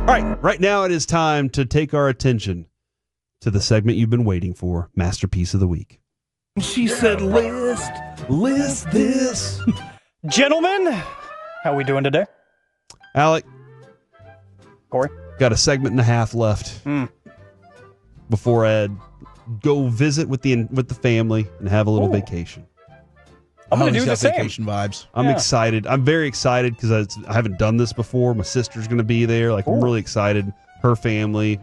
Right now it is time to take our attention to the segment you've been waiting for, Masterpiece of the Week. She said, list this. Gentlemen, how we doing today? Alec. Corey. Got a segment and a half left before I go visit with the family and have a little vacation. I'm going to do the same. Vacation vibes. I'm excited. I'm very excited because I haven't done this before. My sister's going to be there. I'm really excited. Her family.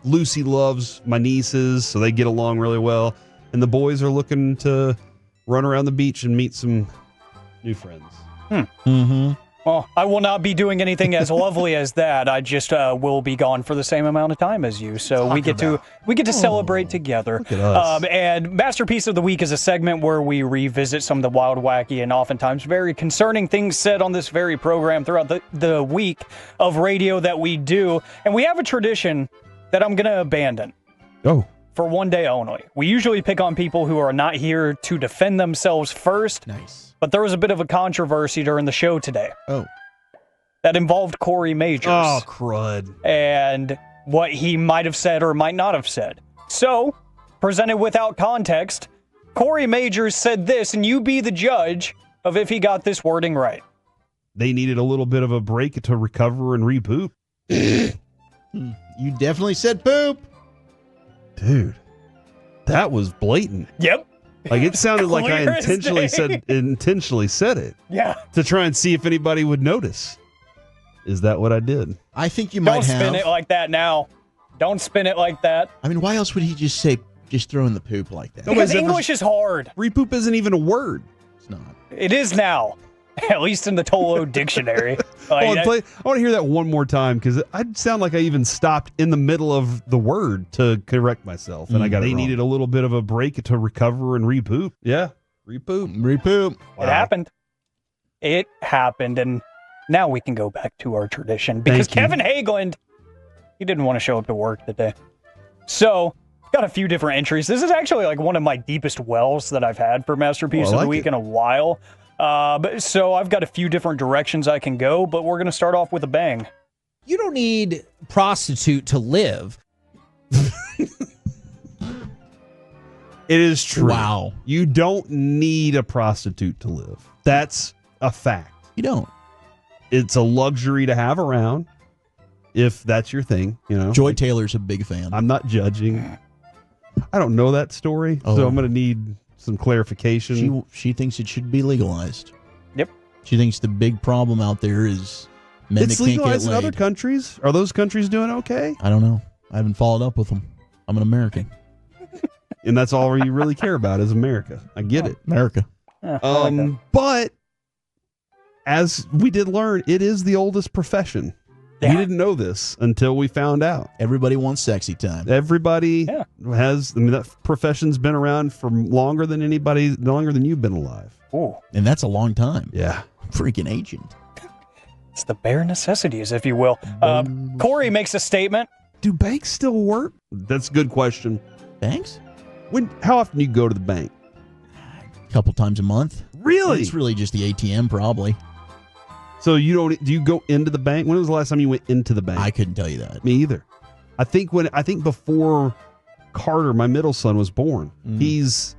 Lucy loves my nieces, so they get along really well. And the boys are looking to run around the beach and meet some new friends. Well, I will not be doing anything as lovely as that. I just will be gone for the same amount of time as you. So we get to celebrate together. Look at us. And Masterpiece of the Week is a segment where we revisit some of the wild, wacky, and oftentimes very concerning things said on this very program throughout the week of radio that we do. And we have a tradition that I'm going to abandon. Oh. For one day only. We usually pick on people who are not here to defend themselves first. Nice. But there was a bit of a controversy during the show today. Oh. That involved Corey Majors. Oh, crud. And what he might have said or might not have said. So, presented without context, Corey Majors said this, and you be the judge of if he got this wording right. They needed a little bit of a break to recover and reboot. You definitely said poop. Dude, that was blatant. Yep. It sounded like I Clear as intentionally said it. Yeah. To try and see if anybody would notice. Is that what I did? I think you might have. Don't spin it like that now. Don't spin it like that. I mean, why else would he just throw in the poop like that? Because English is hard. Repoop isn't even a word. It's not. It is now. At least in the Tolo dictionary. I want to hear that one more time because I'd sound like I even stopped in the middle of the word to correct myself. And they needed a little bit of a break to recover and repoop. Yeah. Repoop. Wow. It happened. And now we can go back to our tradition because Kevin Hageland, he didn't want to show up to work today. So, got a few different entries. This is actually one of my deepest wells that I've had for Masterpiece of the Week in a while. So I've got a few different directions I can go, but we're going to start off with a bang. You don't need prostitute to live. It is true. Wow. You don't need a prostitute to live. That's a fact. You don't. It's a luxury to have around if that's your thing, Joy Taylor's a big fan. I'm not judging. I don't know that story, so I'm going to need some clarification. She thinks it should be legalized. Yep. She thinks the big problem out there is men that can't get laid. It's legalized in other countries. Are those countries doing okay? I don't know. I haven't followed up with them. I'm an American. And that's all you really care about is America. I get it. America. Yeah, but as we did learn, it is the oldest profession. Yeah. We didn't know this until we found out. Everybody wants sexy time. Everybody has. That profession's been around for longer than you've been alive. Ooh. And that's a long time. Yeah. Freaking ancient. It's the bare necessities, if you will. Corey makes a statement. Do banks still work? That's a good question. Banks? How often do you go to the bank? A couple times a month. Really? It's really just the ATM, probably. So do you go into the bank? When was the last time you went into the bank? I couldn't tell you that. Me either. I think before Carter, my middle son, was born. He's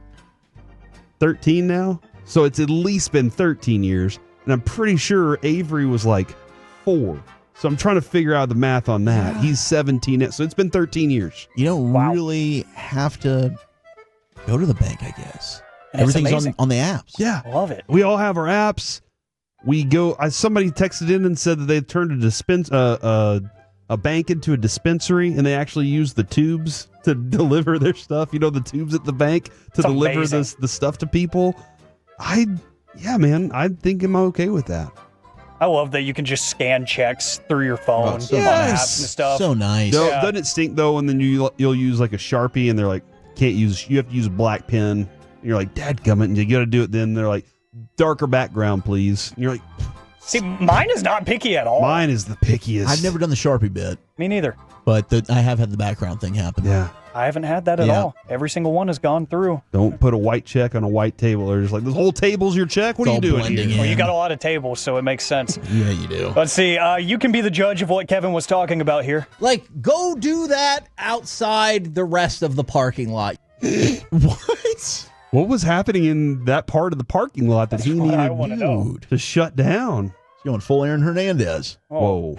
13 now. So it's at least been 13 years. And I'm pretty sure Avery was 4. So I'm trying to figure out the math on that. He's 17 now. So it's been 13 years. You don't really have to go to the bank, I guess. And everything's on the apps. Yeah. I love it. We all have our apps. We go. Somebody texted in and said that they turned a bank into a dispensary, and they actually use the tubes to deliver their stuff. The tubes at the bank to deliver the stuff to people. I think I'm okay with that. I love that you can just scan checks through your phone on apps and stuff. So nice. Doesn't it stink though? And then you'll use a Sharpie, and they're like, you have to use a black pen. And you're like, dadgummit, and you got to do it. Then they're like, darker background, please. And you're like, see, mine is not picky at all. Mine is the pickiest. I've never done the Sharpie bit. Me neither. But I have had the background thing happen. Yeah. I haven't had that at Yeah. all. Every single one has gone through. Don't put a white check on a white table. They're just like, this whole table's your check? What It's are you all doing blending here? Well, you in. got a lot of tables, so it makes sense. Yeah, you do. Let's see. You can be the judge of what Kevin was talking about here. Like, go do that outside the rest of the parking lot. What? What was happening in that part of the parking lot that he what I needed wanna know. Dude. to shut down? He's going full Aaron Hernandez. Oh. Whoa.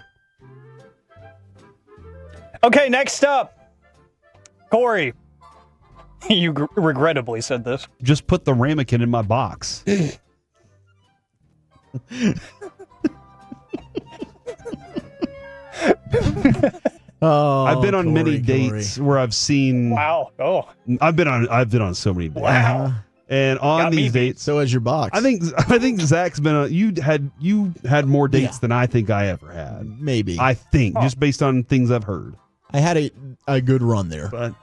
Okay, next up. Corey. You regrettably said this. Just put the ramekin in my box. Oh, I've been on Corey, many dates where I've seen. Wow. Oh, I've been on so many dates. wow. And on Got me these beat. dates, So is your box. I think Zach's been on. You had more dates Yeah. than I think I ever had. Maybe. I think Oh. just based on things I've heard. I had a good run there. But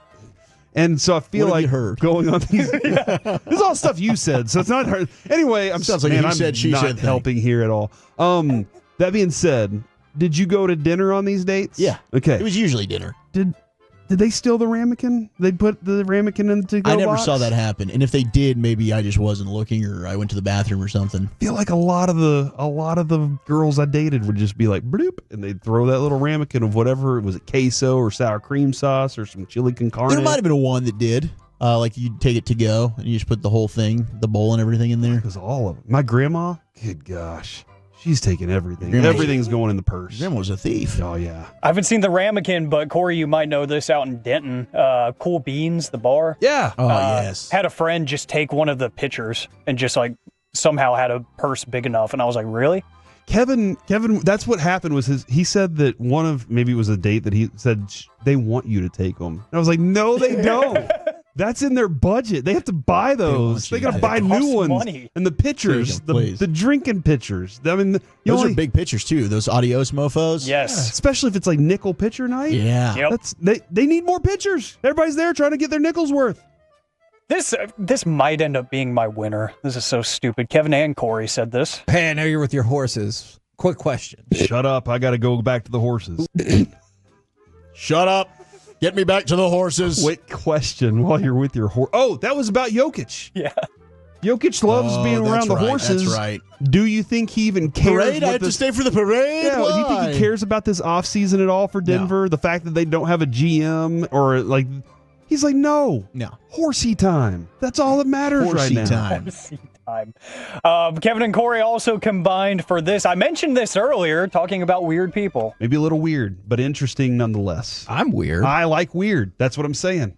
and so I feel What have like you heard? going on these. This is all stuff you said, so it's not hard. Anyway, I'm Sounds like a man, he I'm said, she not said thing. helping here at all. That being said, did you go to dinner on these dates? Yeah. Okay. It was usually dinner. Did they steal the ramekin? They put the ramekin in the to-go I never box? saw that happen. And if they did, maybe I just wasn't looking or I went to the bathroom or something. I feel like a lot of the girls I dated would just be like bloop, and they'd throw that little ramekin of whatever was it, queso or sour cream sauce or some chili con carne. There might have been one that did. Like you take it to go and you just put the whole thing, the bowl and everything in there. Because all of it. My grandma, good gosh, she's taking everything. Grandma- Everything's going in the purse. Grandma was a thief. Oh yeah, I haven't seen the ramekin, but Corey, you might know this out in Denton. Cool Beans, the bar. yeah. Oh, yes. Had a friend just take one of the pitchers and just like somehow had a purse big enough. And I was like, really? Kevin, that's what happened. Was he said that maybe it was a date that he said they want you to take them. And I was like, no, they don't. That's in their budget. They have to buy those. They you got to to. buy It new costs ones. money. And the pitchers, Take 'em, please. the drinking pitchers. I mean, Those are big pictures too. Those adios mofos. Yes. especially if it's like nickel pitcher night. Yeah. Yep. They need more pitchers. Everybody's there trying to get their nickels worth. This might end up being my winner. This is so stupid. Kevin and Corey said this. Hey, I know you're with your horses. Quick question. Shut up! I got to go back to the horses. Shut up. Get me back to the horses. Quick question while you're with your horse. Oh, that was about Jokic. Yeah. Jokic loves being that's around the right, horses. That's right. Do you think he even cares? Parade? I what have to this- stay for the parade? Yeah, do you think Why? he cares about this offseason at all for Denver? The fact that they don't have a GM or like, he's like, no, No. horsey time. That's all that matters Horsey right now. time. Horsey time. Kevin and Corey also combined for this. I mentioned this earlier, talking about weird people. Maybe a little weird, but interesting nonetheless. I'm weird. I like weird. That's what I'm saying.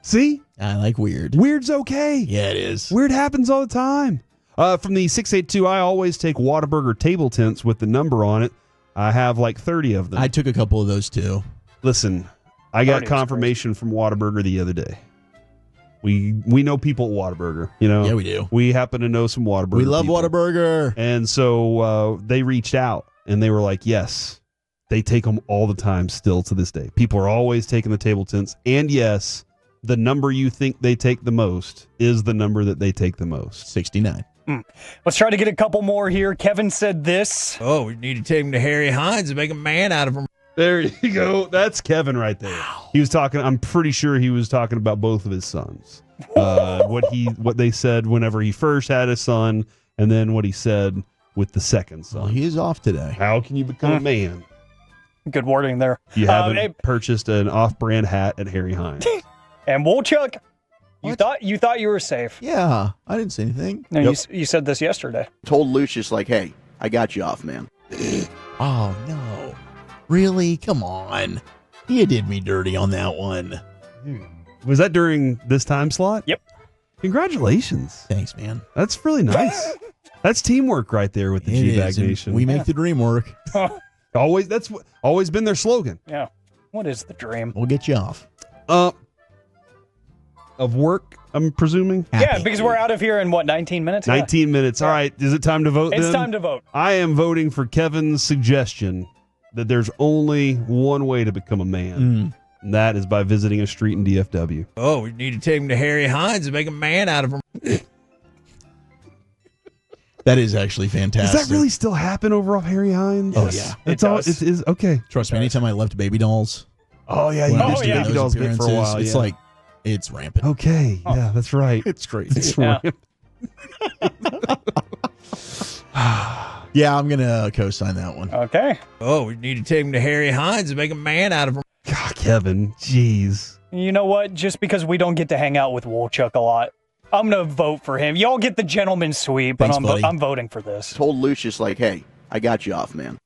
See, I like weird. weird's okay. Yeah, it is. Weird happens all the time. From the 682, I always take Whataburger table tents with the number on it. I have like 30 of them. I took a couple of those too. Listen, I got 30 is confirmation from Whataburger the other day. We know people at Whataburger, you know. Yeah, we do. We happen to know some Whataburger. We love people. Whataburger. And so they reached out and they were like, yes, they take them all the time still to this day. People are always taking the table tents. And yes, the number you think they take the most is the number that they take the most. 69. Let's try to get a couple more here. Kevin said this. Oh, we need to take him to Harry Hines and make a man out of him. There you go. That's Kevin right there. He was talking. I'm pretty sure he was talking about both of his sons. What they said whenever he first had a son, and then what he said with the second son. Well, he is off today. How can you become a man? Good wording there. You haven't hey, purchased an off-brand hat at Harry Hines. and Wolchuk, you What? thought you were safe. Yeah, I didn't say anything. No, Yep. you said this yesterday. Told Lucius, like, hey, I got you off, man. Oh, no. Really? Come on. You did me dirty on that one. Was that during this time slot? Yep. Congratulations. Thanks, man. That's really nice. That's teamwork right there with the It G-Bag is, and Nation. we make the dream work. Always been their slogan. Yeah. What is the dream? We'll get you off. Of work, I'm presuming. Yeah, Happy. because we're out of here in what, 19 minutes? 19 minutes. All right. Is it time to vote It's then? time to vote. I am voting for Kevin's suggestion that there's only one way to become a man. And that is by visiting a street in DFW. Oh, we need to take him to Harry Hines and make a man out of him. That is actually fantastic. Does that really still happen over off Harry Hines? Oh, Yes, yeah. It's it all. does. It is okay. Trust me, anytime I left baby dolls. Oh yeah, you when I did used to the do baby those dolls bit for a appearances, while. It's yeah. like It's rampant. Okay. Yeah, that's right. It's crazy. It's Yeah. rampant. Yeah, I'm gonna co-sign that one. Okay. Oh, we need to take him to Harry Hines and make a man out of him. God, Kevin. Jeez. You know what? Just because we don't get to hang out with Wolchuk a lot, I'm going to vote for him. Y'all get the gentleman's sweep, but Thanks, buddy. I'm voting for this. Told Lucius, like, hey, I got you off, man.